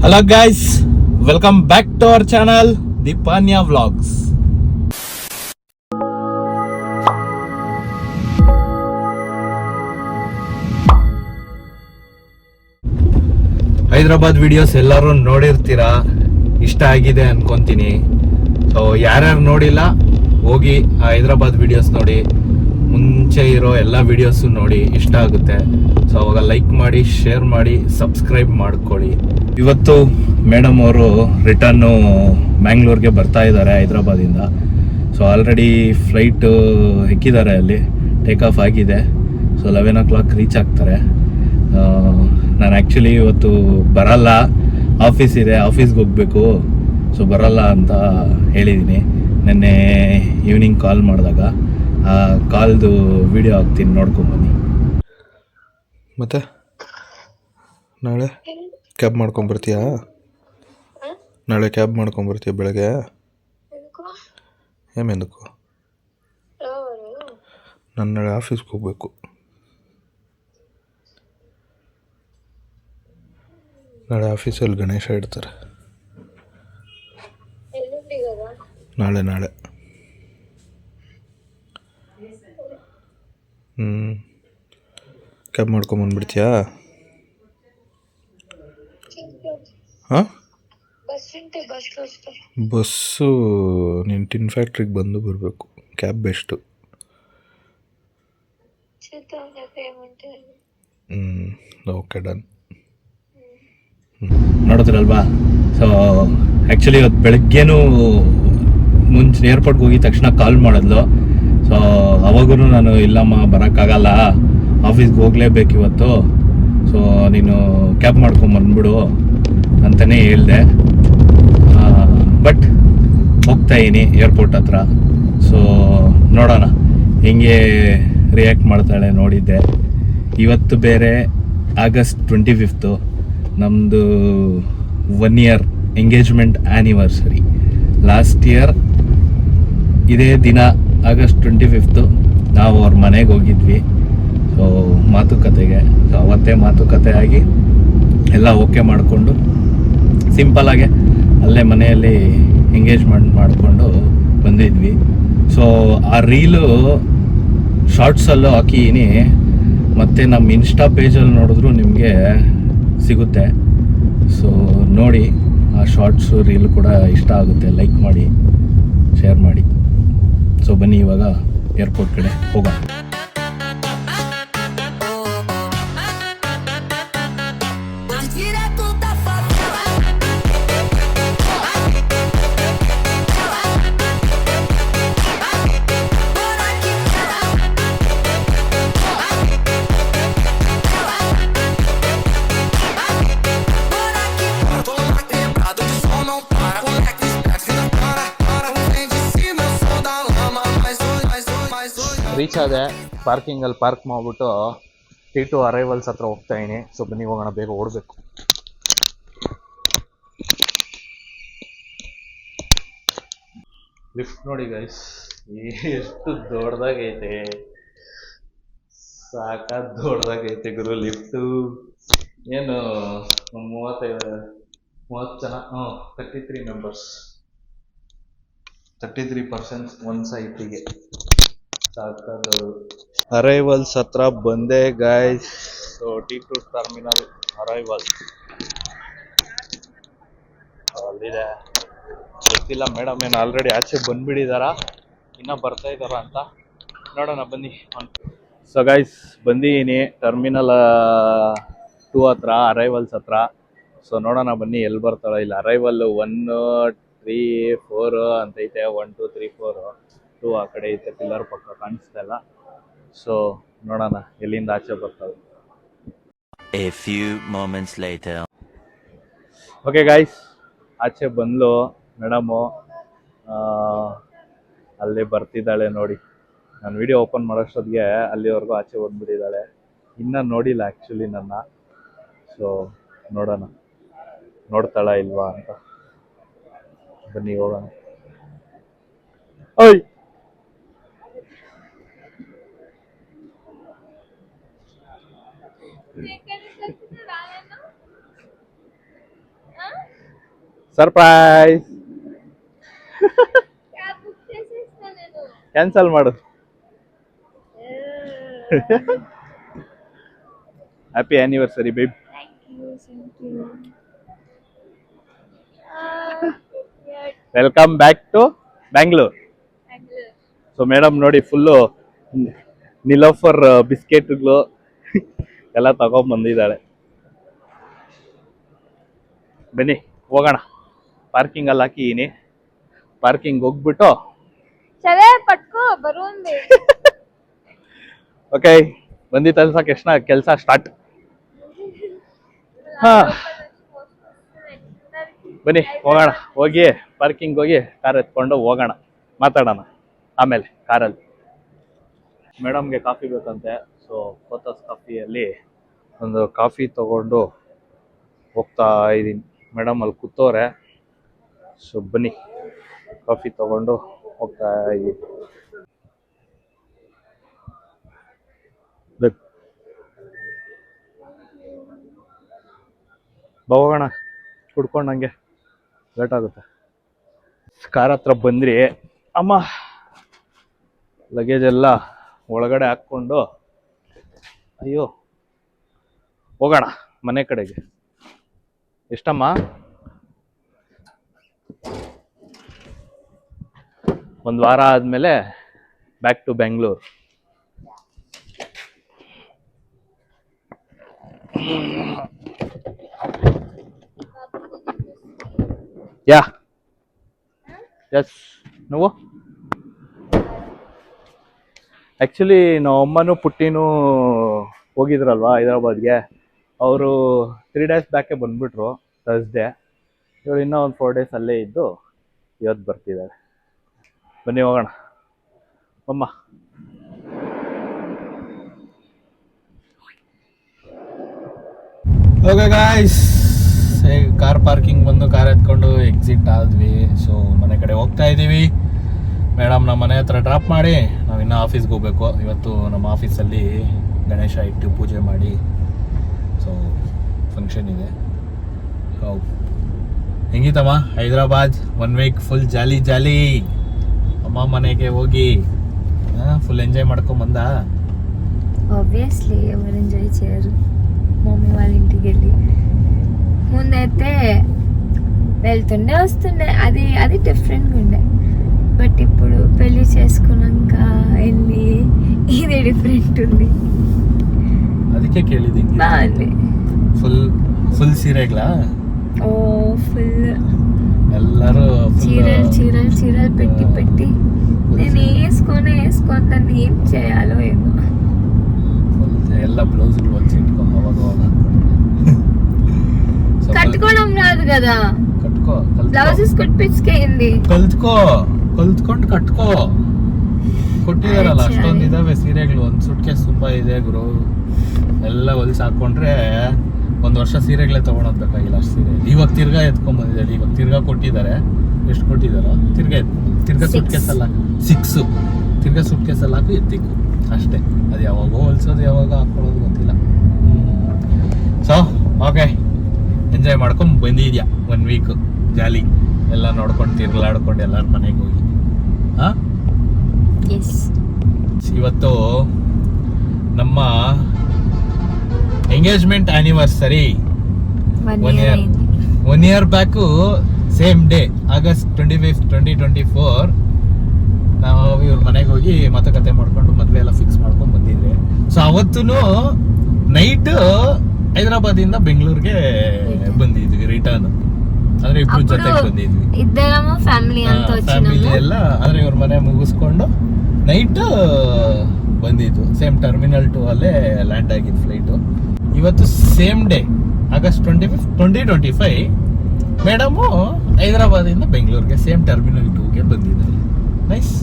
Hello guys, welcome back to our channel, The Panya Vlogs. Hyderabad videos ಎಲ್ಲರೂ ನೋಡಿರ್ತೀರಾ, ಇಷ್ಟ ಆಗಿದೆ ಅನ್ಕೊಂತೀನಿ. ಸೊ ಯಾರ್ಯಾರು ನೋಡಿಲ್ಲ ಹೋಗಿ ಹೈದರಾಬಾದ್ ವಿಡಿಯೋಸ್ ನೋಡಿ, ಮುಂಚೆ ಇರೋ ಎಲ್ಲ ವಿಡಿಯೋಸು ನೋಡಿ, ಇಷ್ಟ ಆಗುತ್ತೆ. ಸೊ ಅವಾಗ ಲೈಕ್ ಮಾಡಿ, ಶೇರ್ ಮಾಡಿ, ಸಬ್ಸ್ಕ್ರೈಬ್ ಮಾಡ್ಕೊಳ್ಳಿ. ಇವತ್ತು ಮೇಡಮ್ ಅವರು ರಿಟರ್ನು ಮ್ಯಾಂಗ್ಳೂರ್ಗೆ ಬರ್ತಾ ಇದ್ದಾರೆ ಹೈದರಾಬಾದಿಂದ. ಸೊ ಆಲ್ರೆಡಿ ಫ್ಲೈಟು ಹೆಕ್ಕಿದ್ದಾರೆ, ಅಲ್ಲಿ ಟೇಕ್ ಆಫ್ ಆಗಿದೆ. ಸೊ 11 o'clock ರೀಚ್ ಆಗ್ತಾರೆ. ನಾನು ಆ್ಯಕ್ಚುಲಿ ಇವತ್ತು ಬರಲ್ಲ, ಆಫೀಸ್ ಇದೆ, ಆಫೀಸ್ಗೆ ಹೋಗಬೇಕು, ಸೊ ಬರಲ್ಲ ಅಂತ ಹೇಳಿದ್ದೀನಿ. ನೆನ್ನೆ ಈವ್ನಿಂಗ್ ಕಾಲ್ ಮಾಡಿದಾಗ ಆ ಕಾಲ್ದು ವಿಡಿಯೋ ಹಾಕ್ತೀನಿ, ನೋಡ್ಕೊಂಬನ್ನಿ. ಮತ್ತೆ ನಾಳೆ ಕ್ಯಾಬ್ ಮಾಡ್ಕೊಂಬರ್ತೀಯಾ? ನಾಳೆ ಕ್ಯಾಬ್ ಮಾಡ್ಕೊಂಬರ್ತೀಯ ಬೆಳಗ್ಗೆ? ಏಮೆಂದಕ್ಕೂ? ನಾನು ನಾಳೆ ಆಫೀಸ್ಗೆ ಹೋಗ್ಬೇಕು. ನಾಳೆ ಆಫೀಸಲ್ಲಿ ಗಣೇಶ ಇಡ್ತಾರೆ. ನಾಳೆ ಕ್ಯಾಬ್ ಮಾಡ್ಕೊಂಬಂದ್ಬಿಡ್ತೀಯಾ? ಹಾಂ, ಬಸ್ಸು ನೀನು ಟಿನ್ ಫ್ಯಾಕ್ಟ್ರಿಗೆ ಬಂದು ಬರಬೇಕು. Cab best. Okay, done. ನೋಡಿದ್ರಲ್ವಾ? ಸೊ ಆ್ಯಕ್ಚುಲಿ ಇವತ್ತು ಬೆಳಗ್ಗೆನೂ ಮುಂಚೆ ಏರ್ಪೋರ್ಟ್ಗೆ ಹೋಗಿದ ತಕ್ಷಣ ಕಾಲ್ ಮಾಡಿದ್ಲು. ಸೊ ಅವಾಗೂ ನಾನು ಇಲ್ಲಮ್ಮ ಬರೋಕ್ಕಾಗಲ್ಲ, ಆಫೀಸ್ಗೆ ಹೋಗಲೇಬೇಕು ಇವತ್ತು, ಸೊ ನೀನು ಕ್ಯಾಬ್ ಮಾಡ್ಕೊಂಬಂದ್ಬಿಡು ಅಂತಲೇ ಹೇಳಿದೆ. ಬಟ್ ಹೋಗ್ತಾಯಿದ್ದೀನಿ ಏರ್ಪೋರ್ಟ್ ಹತ್ರ. ಸೊ ನೋಡೋಣ ಹೆಂಗೆ ರಿಯಾಕ್ಟ್ ಮಾಡ್ತಾಳೆ ನೋಡಿದ್ದೆ. ಇವತ್ತು ಬೇರೆ August 25th ನಮ್ಮದು 1 year engagement anniversary. Last year ಇದೇ ದಿನ August 25th ನಾವು ಅವ್ರ ಮನೆಗೆ ಹೋಗಿದ್ವಿ. ಸೊ ಮಾತುಕತೆಗೆ, ಸೊ ಅವತ್ತೇ ಮಾತುಕತೆ ಆಗಿ ಎಲ್ಲ ಓಕೆ ಮಾಡಿಕೊಂಡು ಸಿಂಪಲಾಗೆ ಅಲ್ಲೇ ಮನೆಯಲ್ಲಿ ಎಂಗೇಜ್ಮೆಂಟ್ ಮಾಡಿಕೊಂಡು ಬಂದಿದ್ವಿ. ಸೊ ಆ ರೀಲು ಶಾರ್ಟ್ಸಲ್ಲೂ ಹಾಕಿನಿ, ಮತ್ತು ನಮ್ಮ ಇನ್ಸ್ಟಾ ಪೇಜಲ್ಲಿ ನೋಡಿದ್ರು ನಿಮಗೆ ಸಿಗುತ್ತೆ. ಸೊ ನೋಡಿ, ಆ ಶಾರ್ಟ್ಸು ರೀಲು ಕೂಡ ಇಷ್ಟ ಆಗುತ್ತೆ, ಲೈಕ್ ಮಾಡಿ, ಶೇರ್ ಮಾಡಿ. ಸೊ ಬನ್ನಿ ಇವಾಗ ಏರ್ಪೋರ್ಟ್ ಕಡೆ ಹೋಗೋಣ. ರೀಚ್ ಆದೆ, ಪಾರ್ಕಿಂಗಲ್ಲಿ ಪಾರ್ಕ್ ಮಾಡಿಬಿಟ್ಟು T2 ಅರೈವಲ್ಸ್ ಹತ್ರ ಹೋಗ್ತಾ ಇದೀನಿ. ಸೊ ಬನ್ನಿ ಹೋಗೋಣ, ಬೇಗ ಓಡಬೇಕು. ಲಿಫ್ಟ್ ನೋಡಿ ಗೈಸ್, ಎಷ್ಟು ದೊಡ್ಡದಾಗೈತೆ, ಸಾಕಾದ ದೊಡ್ಡದಾಗೈತೆ ಗುರು ಲಿಫ್ಟು. ಏನು ಒಂದು 30 ಜನ, 33 ಮೆಂಬರ್ಸ್, 33% ಒಂದು ಸೈಟಿಗೆ. ಸಾಕಾದವರು. ಅರೈವಲ್ಸ್ ಹತ್ರ ಬಂದೆ guys. So T2 terminal arrival ಅಲ್ಲಿದೆ. ಗೊತ್ತಿಲ್ಲ ಮೇಡಮ್ ಏನು ಆಲ್ರೆಡಿ ಆಚೆ ಬಂದ್ಬಿಟ್ಟಿದಾರ, ಇನ್ನೂ ಬರ್ತಾ ಇದ್ದಾರ ಅಂತ ನೋಡೋಣ, ಬನ್ನಿ. ಸೊ ಗೈಸ್ ಬಂದಿದ್ದೀನಿ ಟರ್ಮಿನಲ್ 2 ಹತ್ರ, ಅರೈವಲ್ಸ್ ಹತ್ರ. ಸೊ ನೋಡೋಣ ಬನ್ನಿ ಎಲ್ಲಿ ಬರ್ತಾಳೆ. ಇಲ್ಲಿ ಅರೈವಲ್ 1, 3, 4 ಅಂತೈತೆ. 1, 2, 3, 4, 2 ಆ ಕಡೆ ಐತೆ, ಪಿಲ್ಲರ್ ಪಕ್ಕ ಕಾಣಿಸ್ತಾ ಇಲ್ಲ. ಸೊ ನೋಡೋಣ ಎಲ್ಲಿಂದ ಆಚೆ ಬರ್ತಾವೆ. A few moments later. Okay guys, ಆಚೆ ಬಂದ್ಲು ಮೇಡಮು, ಅಲ್ಲಿ ಬರ್ತಿದ್ದಾಳೆ ನೋಡಿ. ನಾನು ವಿಡಿಯೋ ಓಪನ್ ಮಾಡೋಷ್ಟೊತ್ತಿಗೆ ಅಲ್ಲಿವರೆಗೂ ಆಚೆ ಬಂದ್ಬಿಟ್ಟಿದ್ದಾಳೆ. ಇನ್ನೂ ನೋಡಿಲ್ಲ ಆ್ಯಕ್ಚುಲಿ ನನ್ನ. ಸೊ ನೋಡೋಣ ನೋಡ್ತಾಳ ಇಲ್ವಾ ಅಂತ. ಬನ್ನಿ ಹೋಗೋಣ. ಓಯ್ ಸರ್ಪ್ರೈಸ್. ಕ್ಯಾನ್ಸಲ್ ಮಾಡು. Happy anniversary babe. Welcome back to Bangalore. So madam ನೋಡಿ ಫುಲ್ಲು ನಿಲೋಫರ್ ಬಿಸ್ಕೆಟ್ಗಳು ಎಲ್ಲ ತಗೊಂಡ್ ಬಂದಿದ್ದಾಳೆ. ಬನ್ನಿ ಹೋಗೋಣ. ಪಾರ್ಕಿಂಗ್ ಅಲ್ಲಿ ಹಾಕಿದೀನಿ. ಪಾರ್ಕಿಂಗ್ ಹೋಗ್ಬಿಟ್ಟು ಓಕೆ ಬಂದಿದ್ದ ತಕ್ಷಣ ಕೆಲಸ ಸ್ಟಾರ್ಟ್. ಹಾ ಬನ್ನಿ ಹೋಗೋಣ. ಹೋಗಿ ಪಾರ್ಕಿಂಗ್ ಹೋಗಿ ಕಾರ್ ಎತ್ಕೊಂಡು ಹೋಗೋಣ. ಮಾತಾಡೋಣ ಆಮೇಲೆ ಕಾರಲ್ಲಿ. ಮೇಡಮ್ಗೆ ಕಾಫಿ ಬೇಕಂತೆ. ಸೊ ಕೋತಾಸ್ ಕಾಫಿಯಲ್ಲಿ ಒಂದು ಕಾಫಿ ತಗೊಂಡು ಹೋಗ್ತಾ ಇದ್ದೀನಿ. ಮೇಡಮ್ ಅಲ್ಲಿ ಕೂತವ್ರೆ. ಸೊ ಬನ್ನಿ ಕಾಫಿ ತಗೊಂಡು ಹೋಗ್ತಾ ಇದ್ದೀನಿ. ಹೋಗೋಣ ಕುಡ್ಕೊಂಡು ಹಂಗೆ ಲೇಟ್ ಆಗುತ್ತೆ. ಕಾರ್ ಹತ್ರ ಬಂದ್ರಿ. ಅಮ್ಮ ಲಗೇಜ್ ಎಲ್ಲ ಒಳಗಡೆ ಹಾಕ್ಕೊಂಡು ಅಯ್ಯೋ ಹೋಗೋಣ ಮನೆ ಕಡೆಗೆ. ಎಷ್ಟಮ್ಮ? ಒಂದು ವಾರ ಆದಮೇಲೆ back to Bengaluru. Yeah yes నువ్వు ಆ್ಯಕ್ಚುಲಿ ನಮ್ಮ ಅಮ್ಮನೂ ಪುಟ್ಟಿನೂ ಹೋಗಿದ್ರಲ್ವಾ ಹೈದ್ರಾಬಾದ್ಗೆ. ಅವರು 3 days ಬ್ಯಾಕೆ ಬಂದ್ಬಿಟ್ರು ಥರ್ಸ್ಡೇ. ಇವರು ಇನ್ನೂ ಒಂದು 4 days ಅಲ್ಲೇ ಇದ್ದು ಇವತ್ತು ಬರ್ತಿದ್ದಾರೆ. ಬನ್ನಿ ಹೋಗೋಣ ಅಮ್ಮ. ಓಕೆ ಗಾಯ್ಸ್, ಕಾರ್ ಪಾರ್ಕಿಂಗ್ ಬಂದು ಕಾರ್ ಎತ್ಕೊಂಡು ಎಕ್ಸಿಟ್ ಆದ್ವಿ. ಸೊ ಮನೆ ಕಡೆ ಹೋಗ್ತಾ ಇದ್ದೀವಿ. ಮೇಡಮ್ ನಮ್ಮ ಮನೆ ಹತ್ರ ಡ್ರಾಪ್ ಮಾಡಿ ನಾವು ಇನ್ನೂ ಆಫೀಸ್ಗೆ ಹೋಗ್ಬೇಕು. ಇವತ್ತು ನಮ್ಮ ಆಫೀಸಲ್ಲಿ ಗಣೇಶ ಇಟ್ಟು ಪೂಜೆ ಮಾಡಿ ಸೊ ಫಂಕ್ಷನ್ ಇದೆ. ಹೆಂಗಿತ್ತಮ್ಮ ಹೈದ್ರಾಬಾದ್? 1 week ಫುಲ್ ಜಾಲಿ ಜಾಲಿ. ಅಮ್ಮ ಮನೆಗೆ ಹೋಗಿ ఫుల్ ఎంజాయ్ ಮಾಡ್ಕೊಂಬంద. ఆబ్వియస్లీ ఎవరు ఎంజాయ్ చేయరు మమ్మీ వాళ్ళ ఇంటికి వెళ్ళి. ముందైతే వెళ్తుండే వస్తుండే, అది డిఫరెంట్గా ఉండే. బట్ ఇప్పుడు పెళ్లి చేసుకున్నాక వెళ్ళి ఇది డిఫరెంట్ ఉంది. ಅದಕ್ಕೆ ಕೇಳಿದ್ದೀನಿ. బాగుంది. ಫುಲ್ ಸೀರೆಗಳಾ? ఓ ఫుల్ ಎಲ್ಲರೂ చీరలు పెట్టి నేను వేసుకొని ఏం చేయాలో ఏమో. ಎಲ್ಲ ಬ್ಲೌಸ್ಗಳು ಹೊಲಿಸಿ ಇಟ್ಕೊಂಡು ಅವಾಗ కట్టుకోవడం రాదు కదా. ಕಟ್ಕೋ. బ్లౌజెస్ కుట్టించుకేయింది. ಕಲ್ತ್ಕೊಂಡು ಕಟ್ಕೋ. ಕೊಟ್ಟಿದಾರಲ್ಲ ಅಷ್ಟೊಂದು ಇದಾವೆ ಸೀರೆಗಳು. ಒಂದು ಸುಟ್ಕೇಸ್ ತುಂಬಾ ಇದೆ ಗುರು. ಎಲ್ಲ ಹೊಲಿಸಿ ಹಾಕೊಂಡ್ರೆ 1 ವರ್ಷ ಸೀರೆಗಳೇ ತಗೊಳೋದ್ ಬೇಕಾಗಿಲ್ಲ ಅಷ್ಟು ಸೀರೆ. ಇವಾಗ ತಿರ್ಗಾ ಎತ್ಕೊಂಡ್ ಬಂದಿದ್ದಾರೆ. ಇವಾಗ ತಿರ್ಗಾ ಕೊಟ್ಟಿದ್ದಾರೆ. ಎಷ್ಟು ಕೊಟ್ಟಿದಾರೋ ತಿರ್ಗಾ ಸುಟ್ಕೇಸಲ್ಲ 6 ತಿರ್ಗಾ ಸುಟ್ಕೇಸಲ್ಲ ಹಾಕಿ ಎತ್ತಿಕ್ಕು ಅಷ್ಟೇ. ಅದು ಯಾವಾಗೋ ಹೊಲ್ಸೋದು ಯಾವಾಗ ಹಾಕೊಳ್ಳೋದು ಗೊತ್ತಿಲ್ಲ. ಸೊ ಓಕೆ, ಎಂಜಾಯ್ ಮಾಡ್ಕೊಂಡು ಬಂದಿದ್ಯಾ 1 week ಜಾಲಿ ಎಲ್ಲ ನೋಡ್ಕೊಂಡು ತಿರ್ಗಾಡ್ಕೊಂಡು ಎಲ್ಲರ ಮನೆಗೆ ಹೋಗಿ. ಇವತ್ತು ನಮ್ಮ engagement anniversary. 1 year back same day August 25, 2024 ನಾವು ಇವ್ರ ಮನೆಗೆ ಹೋಗಿ ಮಾತುಕತೆ ಮಾಡ್ಕೊಂಡು ಮದುವೆ ಎಲ್ಲ ಫಿಕ್ಸ್ ಮಾಡ್ಕೊಂಡು ಬಂದಿದ್ವಿ. ಸೊ ಅವತ್ತೂ ನೈಟ್ ಹೈದರಾಬಾದಿಂದ ಬೆಂಗಳೂರಿಗೆ ಬಂದಿದ್ವಿ ರಿಟರ್ನ್. ಅಂದ್ರೆ ಇಬ್ರು ಜೊತೆಗೆ ಬಂದಿದ್ವಿ. ಫ್ಯಾಮಿಲಿ ಎಲ್ಲ ಅಂದ್ರೆ ಇವ್ರ ಮನೆ ಮುಗಿಸ್ಕೊಂಡು ನೈಟ್ ಬಂದಿದ್ವು. ಸೇಮ್ ಟರ್ಮಿನಲ್ 2 ಅಲ್ಲೇ ಲ್ಯಾಂಡ್ ಆಗಿದ್ದು ಫ್ಲೈಟು. ಇವತ್ತು ಸೇಮ್ ಡೇ August 25, 2025 ಮೇಡಮು ಹೈದರಾಬಾದಿಂದ ಬೆಂಗಳೂರಿಗೆ ಸೇಮ್ ಟರ್ಮಿನಲ್ 2ಗೆ ಬಂದಿದ್ದಾರೆ. ನೈಸ್.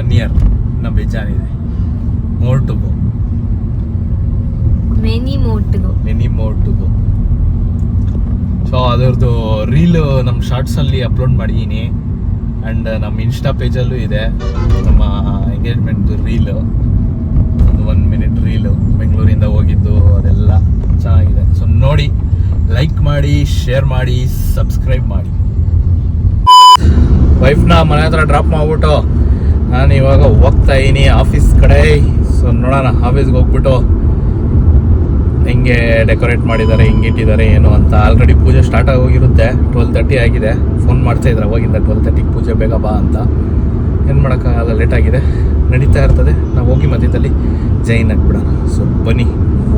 1 year ಇನ್ನ ಬೇಜಾನಿದೆ. More to go. Many more to go. So ಅದರದ್ದು ರೀಲ್ ನಮ್ಮ ಶಾರ್ಟ್ಸಲ್ಲಿ ಅಪ್ಲೋಡ್ ಮಾಡಿದ್ದೀನಿ. ಆ್ಯಂಡ್ ನಮ್ಮ ಇನ್ಸ್ಟಾ ಪೇಜಲ್ಲೂ ಇದೆ ನಮ್ಮ ಎಂಗೇಜ್ಮೆಂಟ್ದು ರೀಲು. ಒಂದು 1 minute ರೀಲು ಬೆಂಗಳೂರಿಂದ ಹೋಗಿದ್ದು ಅದೆಲ್ಲ ಚೆನ್ನಾಗಿದೆ. ಸೊ ನೋಡಿ ಲೈಕ್ ಮಾಡಿ, ಶೇರ್ ಮಾಡಿ, ಸಬ್ಸ್ಕ್ರೈಬ್ ಮಾಡಿ. ವೈಫ್ನ ಮನೆ ಹತ್ರ ಡ್ರಾಪ್ ಮಾಡ್ಬಿಟ್ಟು ನಾನು ಇವಾಗ ಹೋಗ್ತಾ ಇದ್ದೀನಿ ಆಫೀಸ್ ಕಡೆ. ಸೊ ನೋಡೋಣ ಆಫೀಸ್ಗೆ ಹೋಗ್ಬಿಟ್ಟು ಹೆಂಗೆ ಡೆಕೋರೇಟ್ ಮಾಡಿದ್ದಾರೆ, ಹೆಂಗಿಟ್ಟಿದ್ದಾರೆ ಏನು ಅಂತ. ಆಲ್ರೆಡಿ ಪೂಜೆ ಸ್ಟಾರ್ಟ್ ಆಗೋಗಿರುತ್ತೆ. 12:30 ಆಗಿದೆ. ಫೋನ್ ಮಾಡ್ತಾಯಿದ್ರೆ ಅವಾಗಿಂದ 12:30 ಪೂಜೆ ಬೇಗ ಬಾ ಅಂತ. ಏನು ಮಾಡೋಕ್ಕಾಗಲ್ಲ, ಲೇಟ್ ಆಗಿದೆ, ನಡೀತಾ ಇರ್ತದೆ. ನಾವು ಹೋಗಿ ಮಧ್ಯದಲ್ಲಿ ಜೈನ್ ಹಾಕ್ಬಿಡೋಣ. ಸೊ ಬನ್ನಿ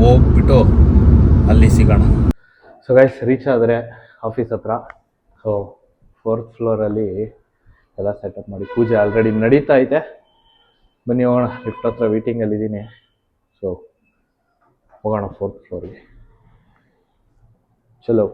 ಹೋಗ್ಬಿಟ್ಟು ಅಲ್ಲಿ ಸಿಗೋಣ. ಸೊ ಗೈಸ್ ರೀಚ್ ಆದರೆ ಆಫೀಸ್ ಹತ್ರ. ಸೊ 4th ಫ್ಲೋರಲ್ಲಿ ಎಲ್ಲ ಸೆಟಪ್ ಮಾಡಿ ಪೂಜೆ ಆಲ್ರೆಡಿ ನಡೀತಾ ಐತೆ. ಬನ್ನಿ ಹೋಗೋಣ. ಲಿಫ್ಟ್ ಹತ್ರ ವೇಟಿಂಗಲ್ಲಿದ್ದೀನಿ. ಸೊ ಹೋಗೋಣ 4th ಫ್ಲೋರ್ಗೆ. ಚಲೋ.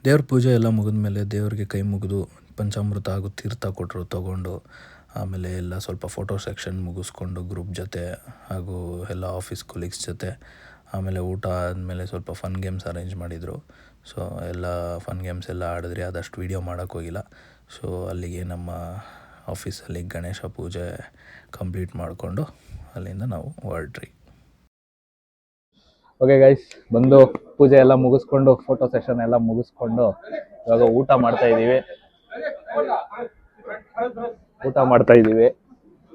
ದೇವ್ರ ಪೂಜೆ ಎಲ್ಲ ಮುಗಿದ್ಮೇಲೆ ದೇವ್ರಿಗೆ ಕೈ ಮುಗಿದು ಪಂಚಾಮೃತ ಹಾಗೂ ತೀರ್ಥ ಕೊಟ್ಟರು ತೊಗೊಂಡು, ಆಮೇಲೆ ಎಲ್ಲ ಸ್ವಲ್ಪ ಫೋಟೋ ಸೆಕ್ಷನ್ ಮುಗಿಸ್ಕೊಂಡು ಗ್ರೂಪ್ ಜೊತೆ ಹಾಗೂ ಎಲ್ಲ ಆಫೀಸ್ ಕೊಲೀಗ್ಸ್ ಜೊತೆ. ಆಮೇಲೆ ಊಟ ಆದಮೇಲೆ ಸ್ವಲ್ಪ ಫನ್ ಗೇಮ್ಸ್ ಅರೇಂಜ್ ಮಾಡಿದರು. ಸೊ ಎಲ್ಲ ಫನ್ ಗೇಮ್ಸ್ ಎಲ್ಲ ಆಡಿದ್ರಿ. ಅದಷ್ಟು ವೀಡಿಯೋ ಮಾಡೋಕ್ಕೋಗಿಲ್ಲ. ಸೊ ಅಲ್ಲಿಗೆ ನಮ್ಮ ಆಫೀಸಲ್ಲಿ ಗಣೇಶ ಪೂಜೆ ಕಂಪ್ಲೀಟ್ ಮಾಡಿಕೊಂಡು ಅಲ್ಲಿಂದ ನಾವು ಹೊರಟ್ರಿ. ಓಕೆ ಗೈಸ್, ಬಂದು ಪೂಜೆ ಎಲ್ಲ ಮುಗಿಸ್ಕೊಂಡು ಫೋಟೋ ಸೆಷನ್ ಎಲ್ಲ ಮುಗಿಸ್ಕೊಂಡು ಇವಾಗ ಊಟ ಮಾಡ್ತಾ ಇದ್ದೀವಿ.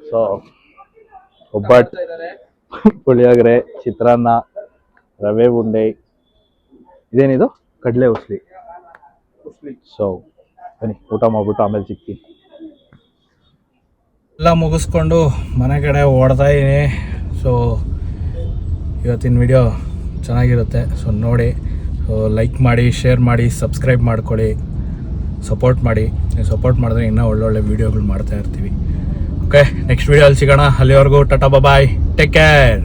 ಸೊ ಒಬ್ಬಟ್ಟು, ಪುಳಿಯೋಗರೆ, ಚಿತ್ರಾನ್ನ, ರವೆ ಉಂಡೆ, ಇದೇನಿದು ಕಡಲೆ ಉಸ್ಲಿ. ಸೊ ಬನ್ನಿ ಊಟ ಮಾಡ್ಬಿಟ್ಟು ಆಮೇಲೆ ಸಿಗ್ತೀನಿ. ಎಲ್ಲ ಮುಗಿಸ್ಕೊಂಡು ಮನೆ ಕಡೆ ಓಡ್ತಾ ಇದ್ದೀನಿ. ಸೊ ಇವತ್ತಿನ ವಿಡಿಯೋ ಚೆನ್ನಾಗಿರುತ್ತೆ. ಸೊ ನೋಡಿ, ಸೊ ಲೈಕ್ ಮಾಡಿ, ಶೇರ್ ಮಾಡಿ, ಸಬ್ಸ್ಕ್ರೈಬ್ ಮಾಡ್ಕೊಳ್ಳಿ, ಸಪೋರ್ಟ್ ಮಾಡಿ. ನೀವು ಸಪೋರ್ಟ್ ಮಾಡಿದ್ರೆ ಇನ್ನೂ ಒಳ್ಳೊಳ್ಳೆ ವೀಡಿಯೋಗಳು ಮಾಡ್ತಾ ಇರ್ತೀವಿ. ಓಕೆ, ನೆಕ್ಸ್ಟ್ ವೀಡಿಯೋಲ್ಲಿ ಸಿಗೋಣ. ಅಲ್ಲಿವರೆಗೂ ಟಾಟಾ ಬಾಯ್, ಟೇಕ್ ಕೇರ್.